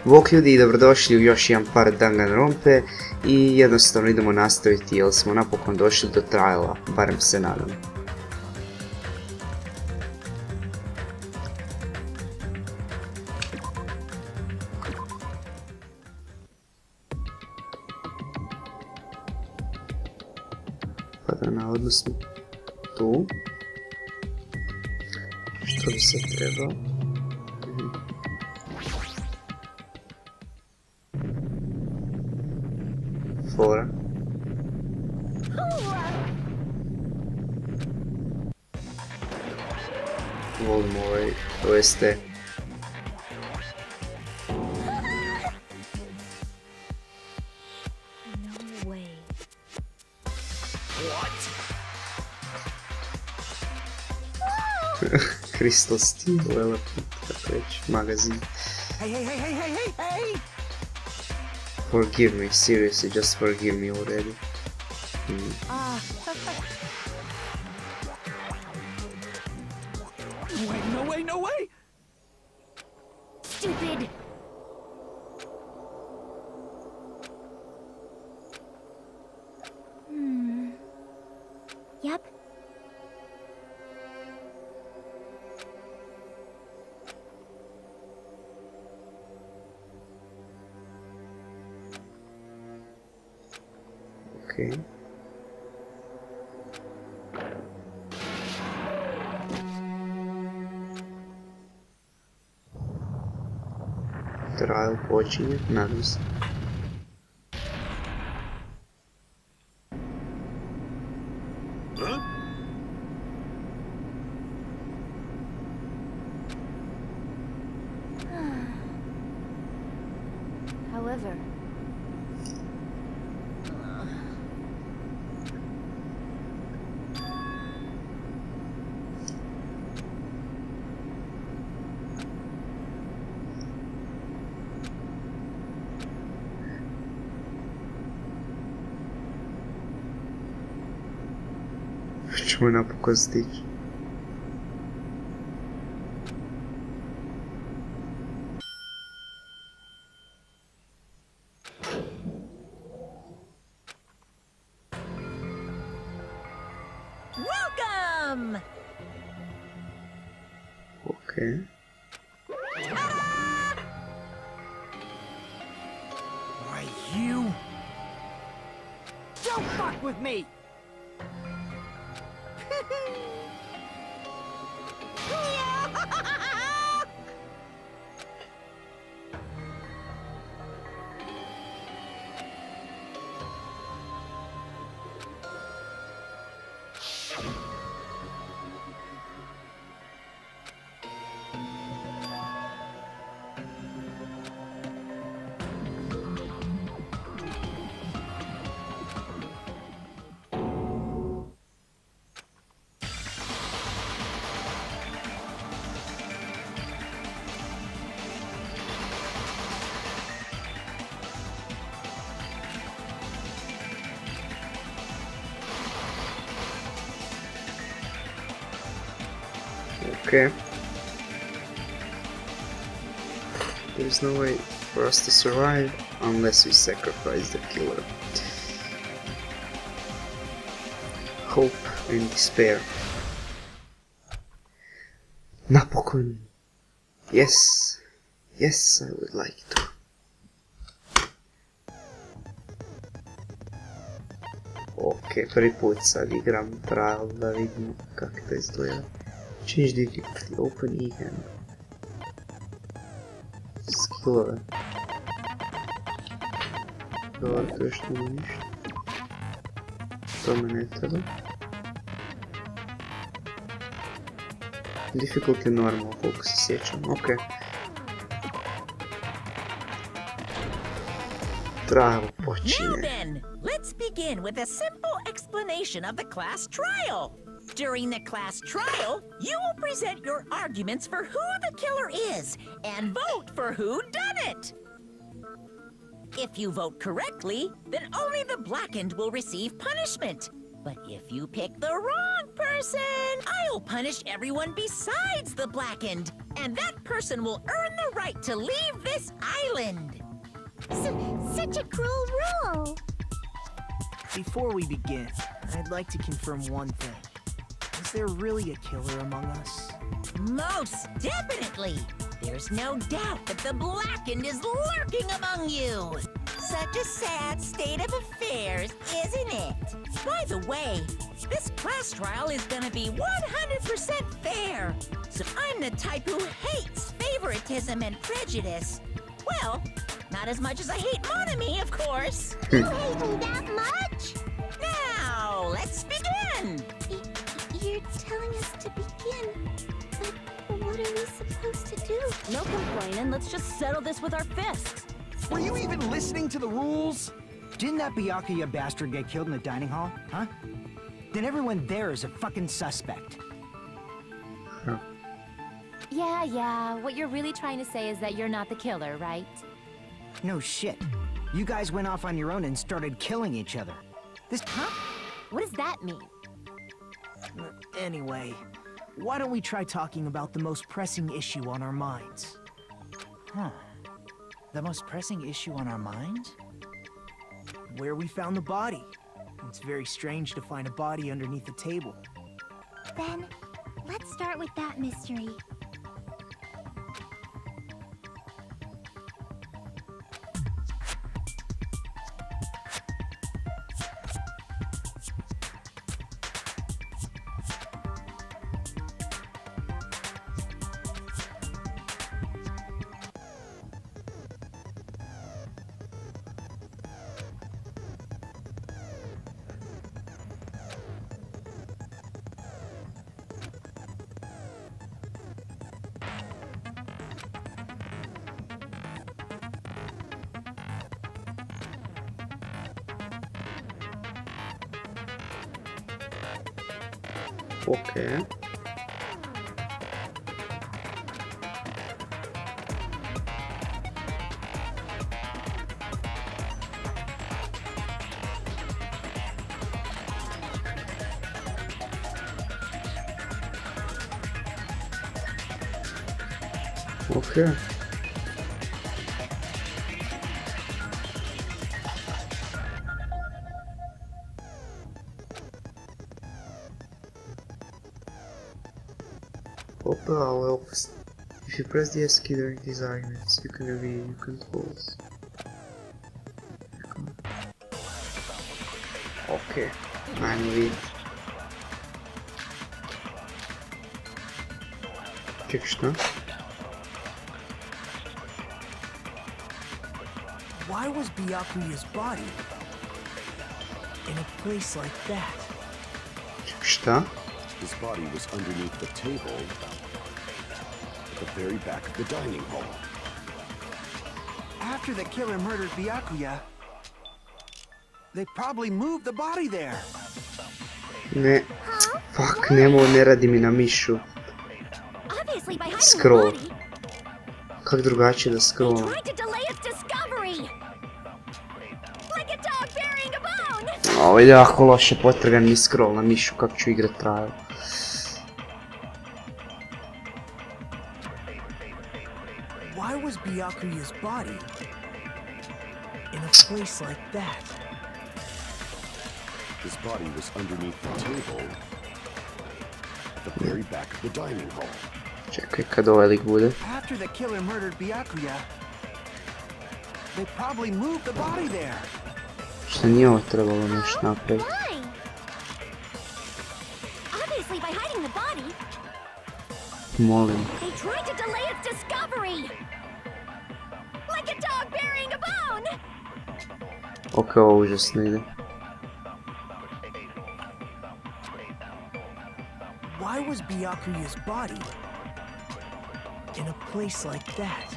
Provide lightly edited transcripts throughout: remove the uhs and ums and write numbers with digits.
Bok ljudi i dobrodošli u još jedan par Danganronpe i jednostavno idemo nastaviti jer smo napokon došli do triala, barem se nadam. Pa da navodno smo tu. Što bi se trebalo? Fora. Volim ovaj OST. Crystal Steel, Element, tako reći, magazin. Forgive me, seriously, just forgive me already. No way, no way! Stupid! Yep. Okay. Trial počinje, nadam se. However, ćemo napokon stići. welcome! Okay. Why, you... Don't fuck with me! Okay. There's no way for us to survive unless we sacrifice the killer. Hope and despair. Napokon. Yes. Yes, I would like to. Ok, prvi put sad igram trial da vidimo kako to izgleda. Change difficulty, open e-hand. Skillove. Dobro, to još nema ništa. To me ne treba. Difficulty normal, koliko se sjećam, ok. Trial počinje. Now then, let's begin with a simple explanation of the class trial. During the class trial, you will present your arguments for who the killer is and vote for who done it. If you vote correctly, then only the blackened will receive punishment. But if you pick the wrong person, I'll punish everyone besides the blackened, and that person will earn the right to leave this island. such a cruel rule. Before we begin, I'd like to confirm one thing. Is there really a killer among us? Most definitely. There's no doubt that the Blackened is lurking among you. Such a sad state of affairs, isn't it? By the way, this class trial is gonna be 100% fair. So I'm the type who hates favoritism and prejudice. Well, not as much as I hate monogamy, of course. You hate me that much? Now, let's begin. You're telling us to begin, but what are we supposed to do? No complaining, let's just settle this with our fists. Were you even listening to the rules? Didn't that Byakuya bastard get killed in the dining hall, huh? Then everyone there is a fucking suspect. Yeah, what you're really trying to say is that you're not the killer, right? No shit. You guys went off on your own and started killing each other. This... Huh? What does that mean? Anyway, why don't we try talking about the most pressing issue on our minds? Huh. The most pressing issue on our minds? Where we found the body. It's very strange to find a body underneath the table. Then, let's start with that mystery. Okay. Okay. Well, if you press the S key during these arguments, you can reveal your controls. Okay, ajmo vidjeti. Ček, šta? Why was Byakuya's body in a place like that? Ček, šta? His body was underneath the table at the very back of the dining hall. After the killer murdered Byakuya, they probably moved the body there. Ne, fuck, ne radi mi na mišu. Obviously by hiding Scroll. the body. Kak drugačije da They scrollam? tried to delay its discovery. Like a dog burying a bone. Ovo je jako loše, potrgan mi scroll na mišu, kak ću igrat trial. Why was Byakuya's body in a place like that? His body was underneath the table at the very back of the dining hall. Čekaj, kad ovaj lik bude. After the killer murdered Byakuya, they probably moved the body there. Šta nije ovo trebalo nešto napraviti? Why? Obviously by hiding the body. Molim. They tried to delay its discovery. Like a dog burying a bone. Ok, ovo užasno ide. Why was Byakuya's body in a place like that?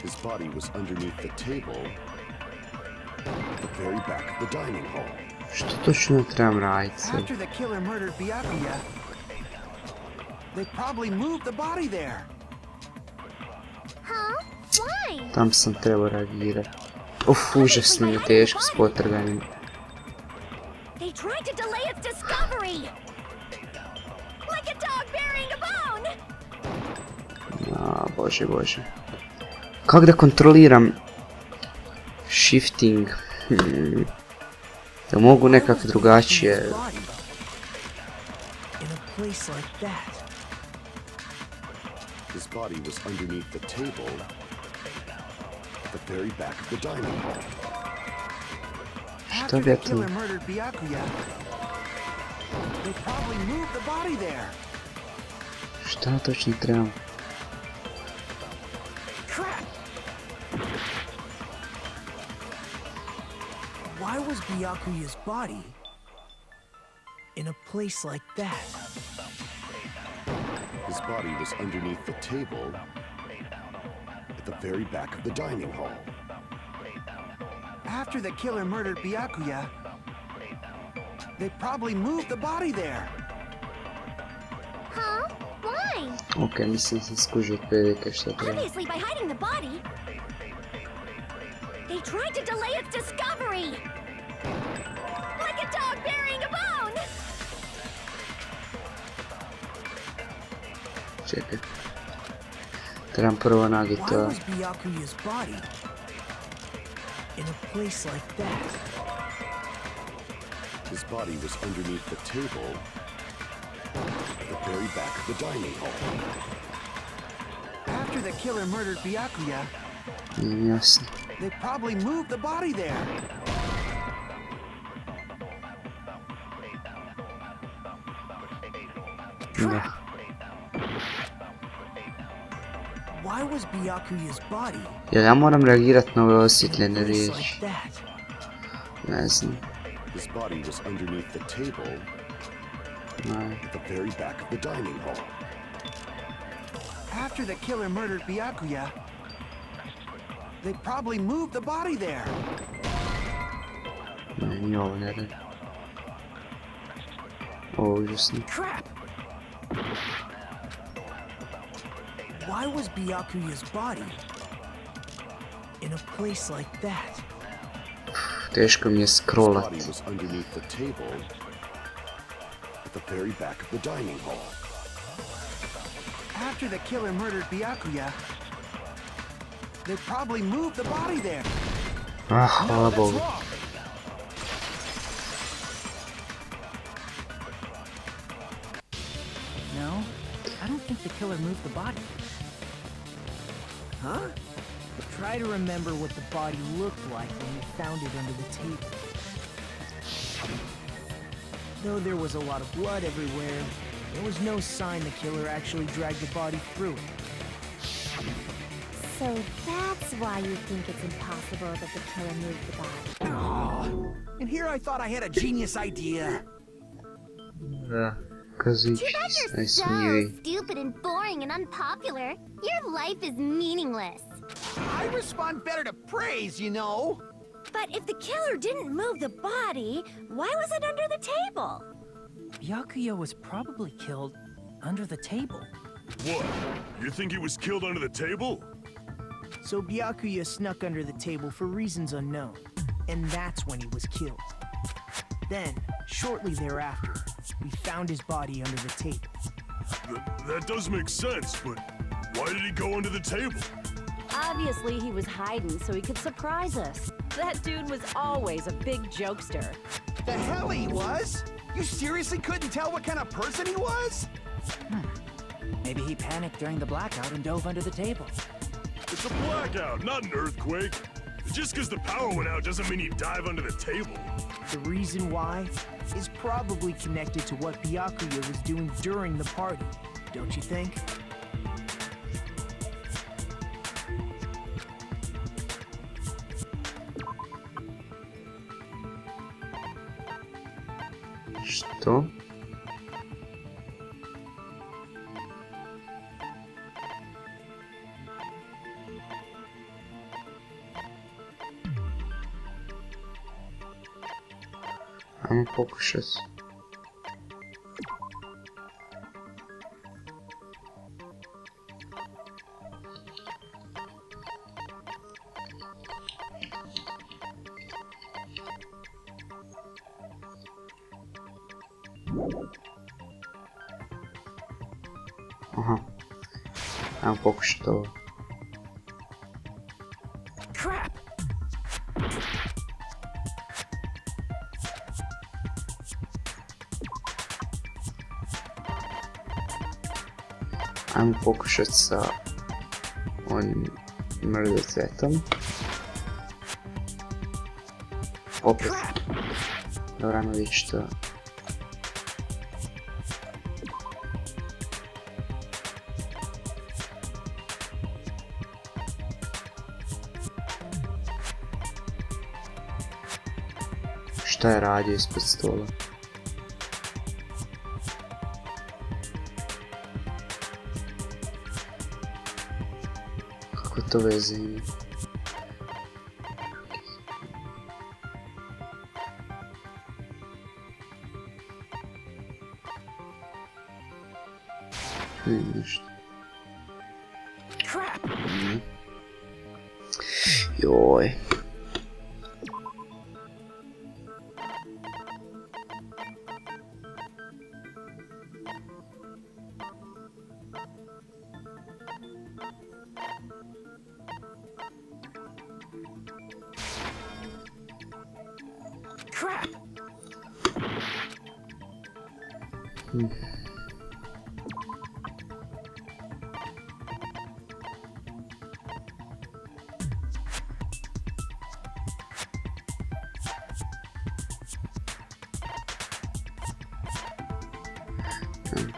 His body was underneath the table at the very back of the dining hall. Što točno trebam raditi sad? After the killer murdered Byakuya, they probably moved the body there. Huh? Why? Tam sam trebao reagirati. Uf, užasno mi je teško s potrganjem. They tried to delay its discovery. Like a dog burying a bone. A, bože, bože. Kako da kontroliram Shifting. Da mogu nekak drugačije. His body was underneath the table at the very back of the dining hall. After the killer murdered Byakuya, they probably moved the body there. Šta točno trebam? Crap! Why was Byakuya's body in a place like that? His body was underneath the table at the very back of the dining hall. After the killer murdered Byakuya, they probably moved the body there. Huh? Why? Ok, mislim sam skužio otprilike šta treba. Obviously by hiding the body. They tried to delay its discovery. Like a dog burying a bone. Čekaj. Trebam prvo nagiti to. Why was Byakuya's body in a place like that? His body was underneath the table at the very back of the dining hall. After the killer murdered Byakuya, Jasno. they probably moved the body there. Da. Why was Byakuya's body Jel ja moram reagirat na ove osjetljene in a place riječi? like that? Ne znam. His body was underneath the table at the very back of the dining hall. After the killer murdered Byakuya, they probably moved the body there. Ne, ni ovo ne radi. Ovo užasno. Crap! Why was Byakuya's body in a place like that? Teško mi je His scrollat. body was underneath the table at the very back of the dining hall. After the killer murdered Byakuya, they probably moved the body there. Ah, hvala Bogu. No, I don't think the killer moved the body. Huh? Try to remember what the body looked like when we found it under the table. Though there was a lot of blood everywhere, there was no sign the killer actually dragged the body through it. So that's why you think it's impossible that the killer moved the body. Oh, and here I thought I had a genius idea. Da, kazujući Too bad you're so najsmijeviji. stupid and boring and unpopular. Your life is meaningless. I respond better to praise, you know. But if the killer didn't move the body, why was it under the table? Byakuya was probably killed under the table. What? You think he was killed under the table? So Byakuya snuck under the table for reasons unknown, and that's when he was killed. Then, shortly thereafter, we found his body under the table. That does make sense, but why did he go under the table? Obviously, he was hiding so he could surprise us. That dude was always a big jokester. The hell he was? You seriously couldn't tell what kind of person he was? Maybe he panicked during the blackout and dove under the table. It's a blackout, not an earthquake. Just because the power went out doesn't mean he'd dive under the table. The reason why is probably connected to what Byakuya was doing during the party, don't you think? Što? Ajmo pokušat. Aha. Ajmo pokušat ovo. Crap! Ajmo pokušati sa onim mrdocetom. Opet. Dobro, ajmo vidjeti što. Šta je radio ispod stola? Kako to veze ima? Nešto. Joj.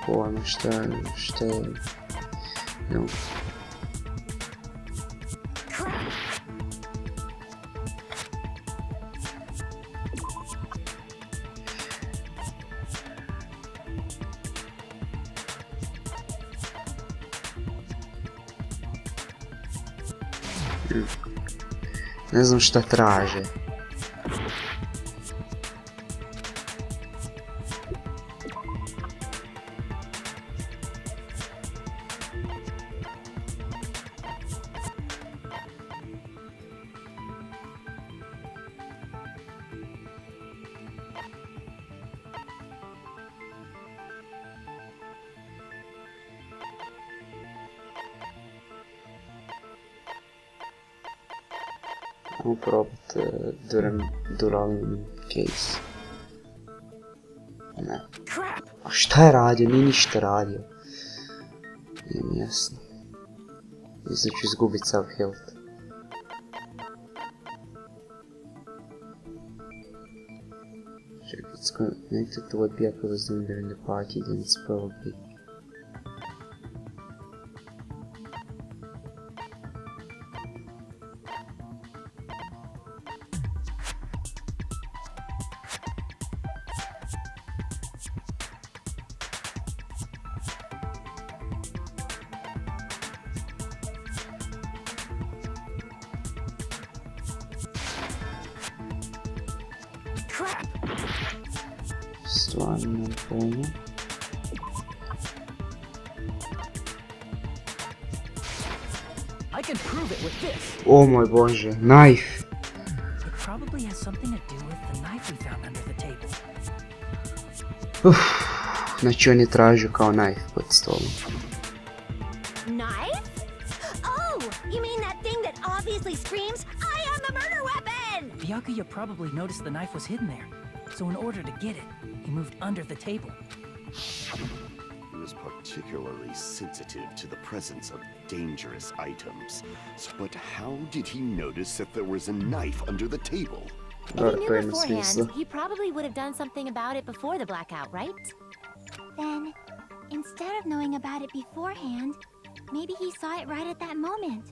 Pojma šta je... No. Ne znam šta traže. Ajmo probati duralni case. Ne. A šta je radio? Nije ništa radio. Nije mi jasno. Mislim ću izgubiti sav health. Check, it's connected to what Biako was doing during the party, then it's probably... Stvarno nemam pojma. O moj bože, knife! Znači on je tražio kao knife pod stolom. Knife? Oh, you mean that thing that obviously screams, I am the murder weapon! Byakuya probably noticed the knife was hidden there, so in order to get it, he moved under the table. He was particularly sensitive to the presence of dangerous items. But how did he notice that there was a knife under the table? If he knew beforehand, he probably would have done something about it before the blackout, right? Then, instead of knowing about it beforehand, maybe he saw it right at that moment.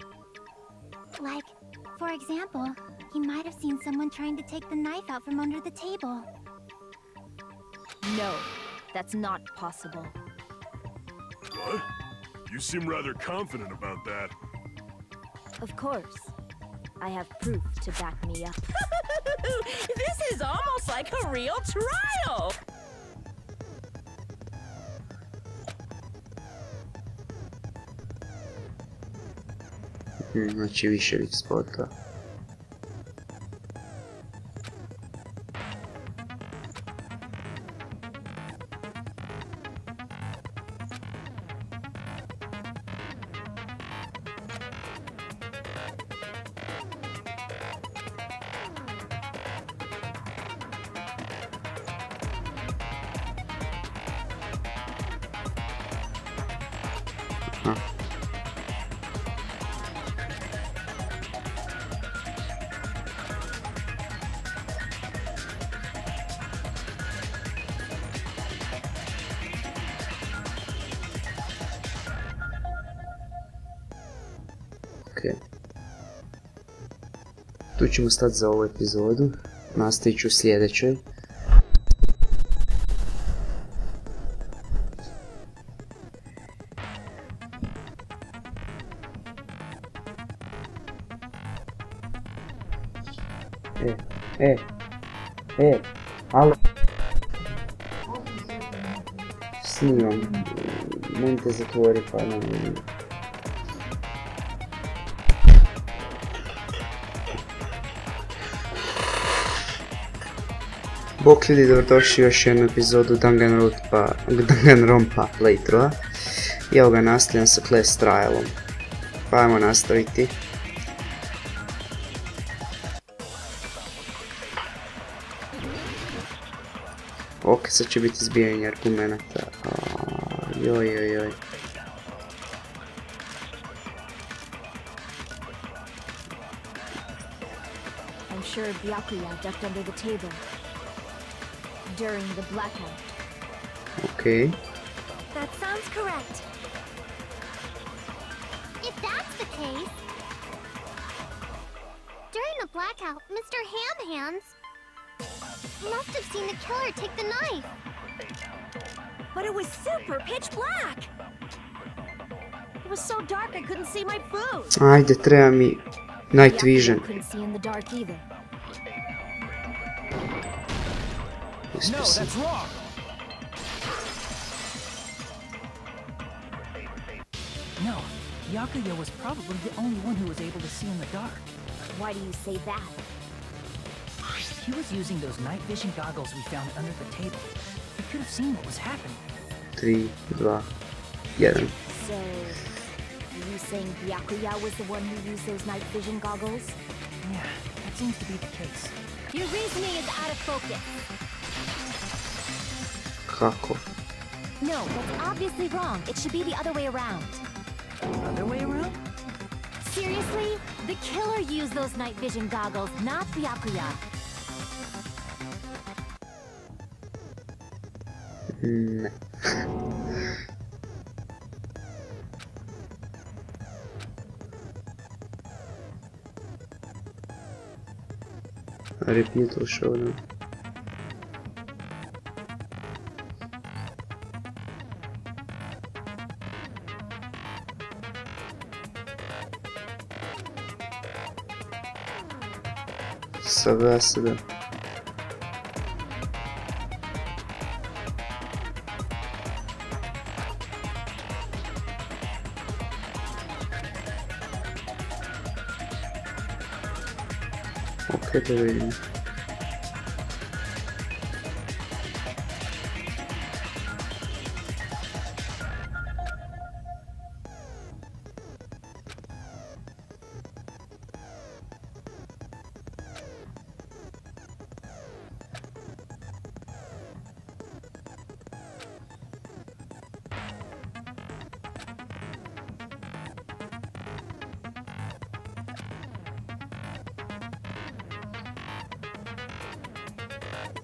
Like, for example, he might have seen someone trying to take the knife out from under the table. No, that's not possible. What? You seem rather confident about that. Of course. I have proof to back me up. This is almost like a real trial! Znači više vidi spota. Ok. Tu ćemo stati za ovu epizodu. Nastavit ću u sljedećoj. Alo. Snimam. Meni te zatvori pa ne vidim. Bok ljudi, dobrodošli još jednu epizodu Danganronpa playthrougha. I evo ga nastavljam sa class trialom. Pa ajmo nastaviti. Ok, sad će biti zbijanje argumenta. Joj. I'm sure Byakuya ducked under the table during the blackout. Okay. That sounds correct. If that's the case, during the blackout, Mr. Ham-Hands must have seen the killer take the knife. But it was super pitch black. It was so dark I couldn't see my food. Ajde, treba mi night vision. I couldn't see in the dark either. No, that's wrong. No, Byakuya was probably the only one who was able to see in the dark. Why do you say that? He was using those night vision goggles we found under the table. He could have seen what was happening. 3, 2, 1. So, are you saying Byakuya was the one who used those night vision goggles? Yeah, that seems to be the case. Your reasoning is out of focus. Kako? No, that's obviously wrong. It should be the other way around. Other way around? Seriously? The killer used those night vision goggles, not Byakuya. Ne. Repeat or show them. Sada. Ok, da vidim.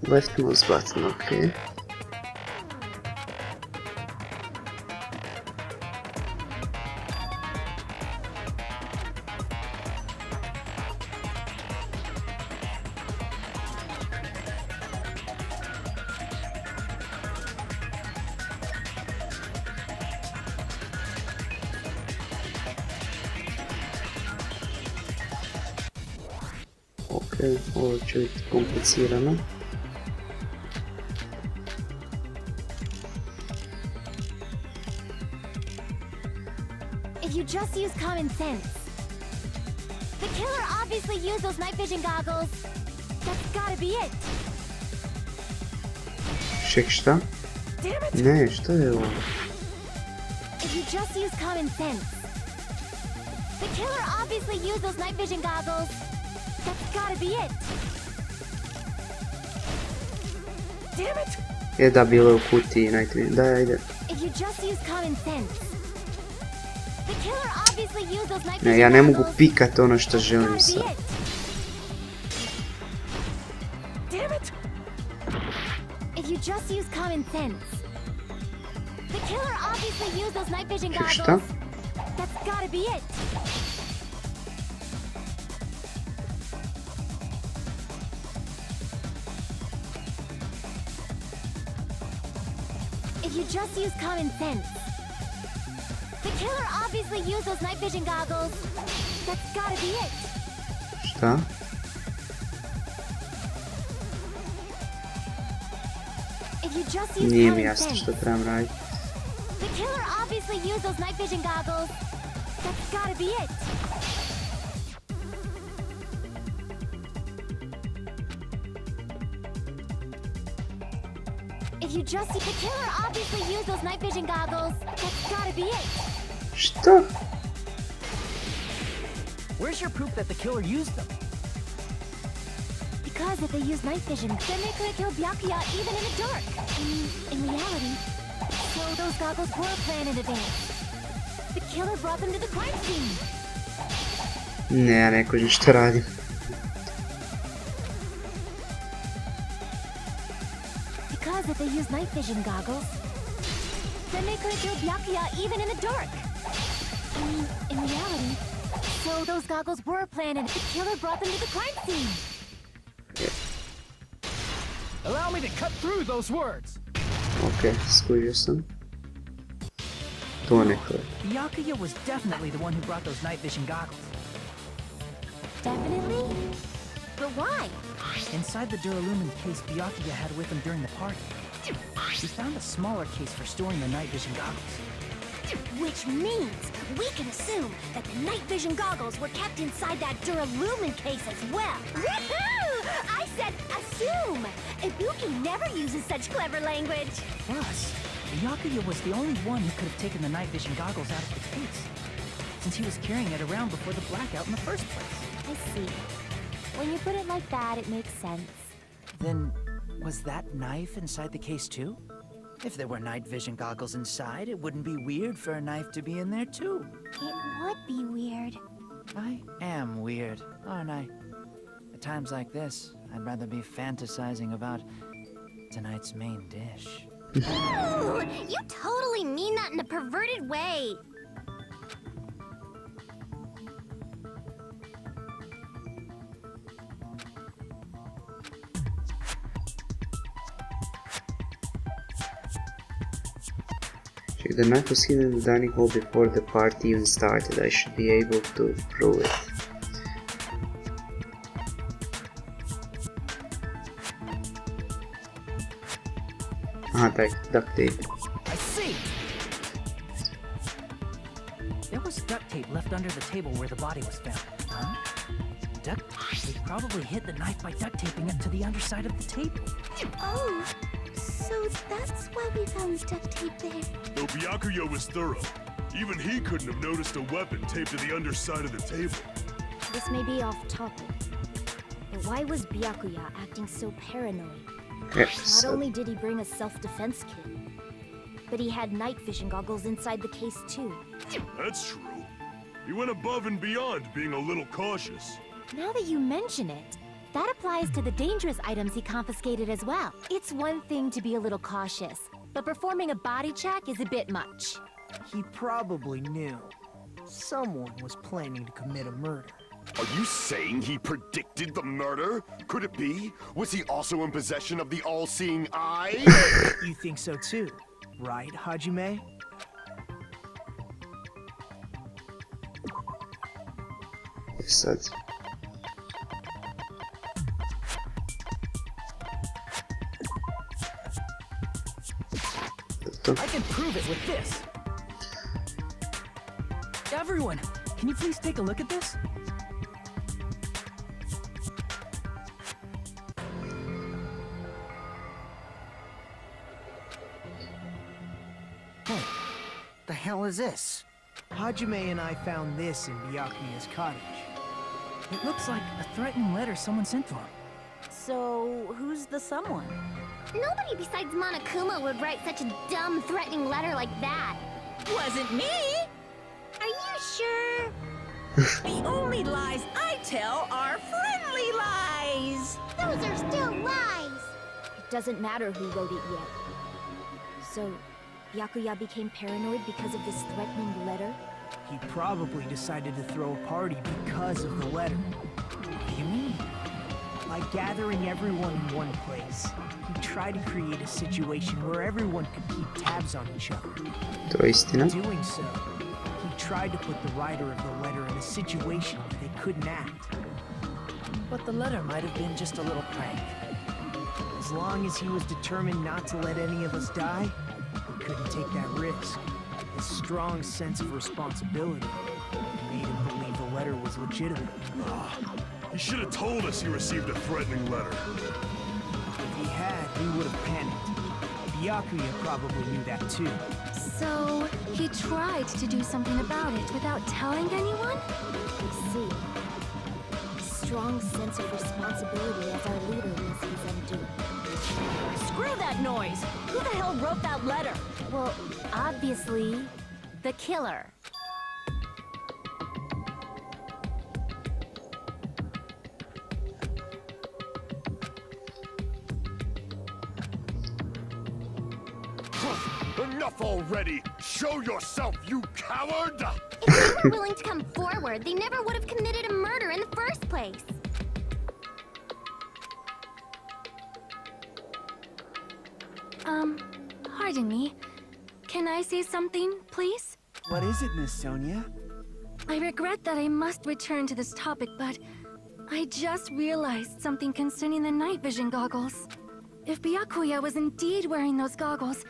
Left mouse button, okay. Ok, ovo će biti komplicirano. You just use common sense. The killer obviously used those night vision goggles. That's gotta be it. Ček, šta? Ne, šta je ovo? If you just use common sense. The killer obviously used those night vision goggles. That's gotta be it. Damn it! Je da, bilo je u kutiji night vision. Daj, ajde. If you just use common sense. Ne, ja ne mogu pikat ono što želim sad. Šta? If you just use common sense. The killer obviously used those night vision goggles. That's gotta be it. Šta? If you just use Nije mi common jasno sense. što trebam raditi. The killer obviously used those night vision goggles. That's gotta be it. If you just the killer obviously used those night vision goggles. That's gotta be it. Što? Where's your proof that the killer used them? Because if they use night vision, then they could have killed Byakuya even in the dark. I mean, in reality. So those goggles were planned in advance. The killer brought them to the crime scene. Ne, ja ne kužim što radim. Because if they use night vision goggles, then they could have killed Byakuya even in the dark. I mean, in reality. So those goggles were planned and the killer brought them to the crime scene. Allow me to cut through those words. Ok, skužio sam. To nekle. Byakuya was definitely the one who brought those night vision goggles. Definitely? But why? Inside the duralumin case Byakuya had with him during the party, he found a smaller case for storing the night vision goggles. Which means we can assume that the night vision goggles were kept inside that duralumin case as well. Woohoo! I said assume! Ibuki never uses such clever language. Plus, Byakuya was the only one who could have taken the night vision goggles out of the case, since he was carrying it around before the blackout in the first place. I see. When you put it like that, it makes sense. Then, was that knife inside the case too? If there were night vision goggles inside, it wouldn't be weird for a knife to be in there too. It would be weird. I am weird, aren't I? At times like this, I'd rather be fantasizing about tonight's main dish. Ooh, you totally mean that in a perverted way. The knife was hidden in the dining hall before the party even started. I should be able to prove it. Ah, duct tape. I see! There was duct tape left under the table where the body was found. Huh? Duct tape? They probably hid the knife by duct taping it to the underside of the table. Oh, so that's why we found duct tape there. Though Byakuya was thorough, even he couldn't have noticed a weapon taped to the underside of the table. This may be off topic, but why was Byakuya acting so paranoid? Yes. Not only did he bring a self-defense kit, but he had night vision goggles inside the case too. That's true. He went above and beyond being a little cautious. Now that you mention it, that applies to the dangerous items he confiscated as well. It's one thing to be a little cautious, but performing a body check is a bit much. He probably knew. Someone was planning to commit a murder. Are you saying he predicted the murder? Could it be? Was he also in possession of the all-seeing eye? You think so too, right, Hajime? Sad. I can prove it with this. Everyone, can you please take a look at this? Hey, the hell is this? Hajime and I found this in Byakuya's cottage. It looks like a threatening letter someone sent to him. So, who's the someone? Nobody besides Monokuma would write such a dumb, threatening letter like that. Wasn't me! Are you sure? The only lies I tell are friendly lies! Those are still lies! It doesn't matter who wrote it yet. So, Byakuya became paranoid because of this threatening letter? He probably decided to throw a party because of the letter. What do you mean? By gathering everyone in one place, he tried to create a situation where everyone could keep tabs on each other. To je istina. In doing so, he tried to put the writer of the letter in a situation where they couldn't act. But the letter might have been just a little prank. As long as he was determined not to let any of us die, he couldn't take that risk. His strong sense of responsibility made him believe the letter was legitimate. He should have told us he received a threatening letter. If he had, we would have panicked. Byakuya probably knew that too. So, he tried to do something about it without telling anyone? I see. Strong sense of responsibility as our leader means he's undue. Screw that noise! Who the hell wrote that letter? Well, obviously, the killer. Enough already! Show yourself, you coward! If they were willing to come forward, they never would have committed a murder in the first place. Pardon me. Can I say something, please? What is it, Miss Sonia? I regret that I must return to this topic, but I just realized something concerning the night vision goggles. If Byakuya was indeed wearing those goggles,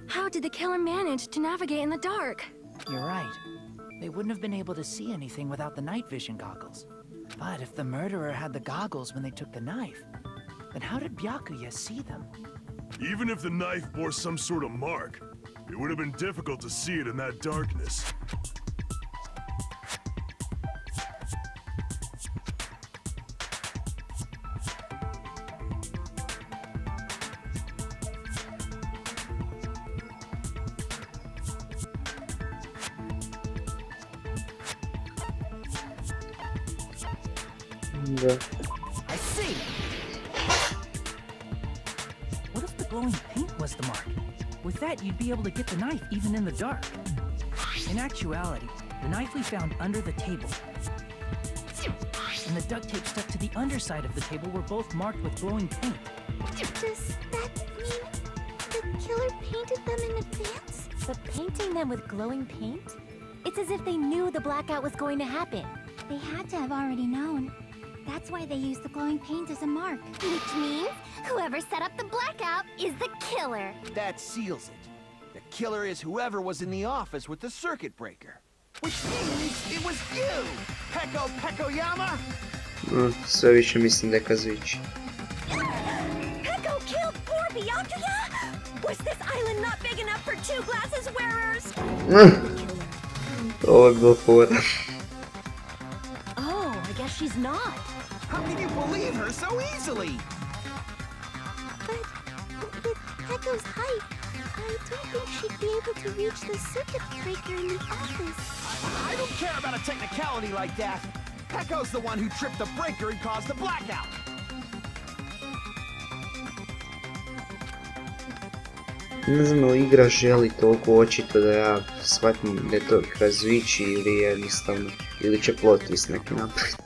how did the killer manage to navigate in the dark? You're right. They wouldn't have been able to see anything without the night vision goggles. But if the murderer had the goggles when they took the knife, then how did Byakuya see them? Even if the knife bore some sort of mark, it would have been difficult to see it in that darkness. I see! What if the glowing paint was the mark? With that, you'd be able to get the knife even in the dark. In actuality, the knife we found under the table and the duct tape stuck to the underside of the table were both marked with glowing paint. Does that mean the killer painted them in advance? But painting them with glowing paint? It's as if they knew the blackout was going to happen. They had to have already known. That's why they used the glowing paint as a mark. Which means whoever set up the blackout is the killer. That seals it. The killer is whoever was in the office with the circuit breaker. Which means it was you, Peko Pekoyama! Sve više mislim da je Kazuichi. Peko killed poor Byakuya? Was this island not big enough for two glasses wearers? Ovo je bilo fora. Oh, I guess she's not. How can you believe her so easily? But with Peko's height, I don't think she'd be able to reach the circuit breaker in the office. I don't care about a technicality like that. Peko's the one who tripped the breaker and caused the blackout. Ne znam, ali igra želi toliko očito da ja shvatim da je to Kazuichi ili jednostavno, ili će plot twist neki napraviti.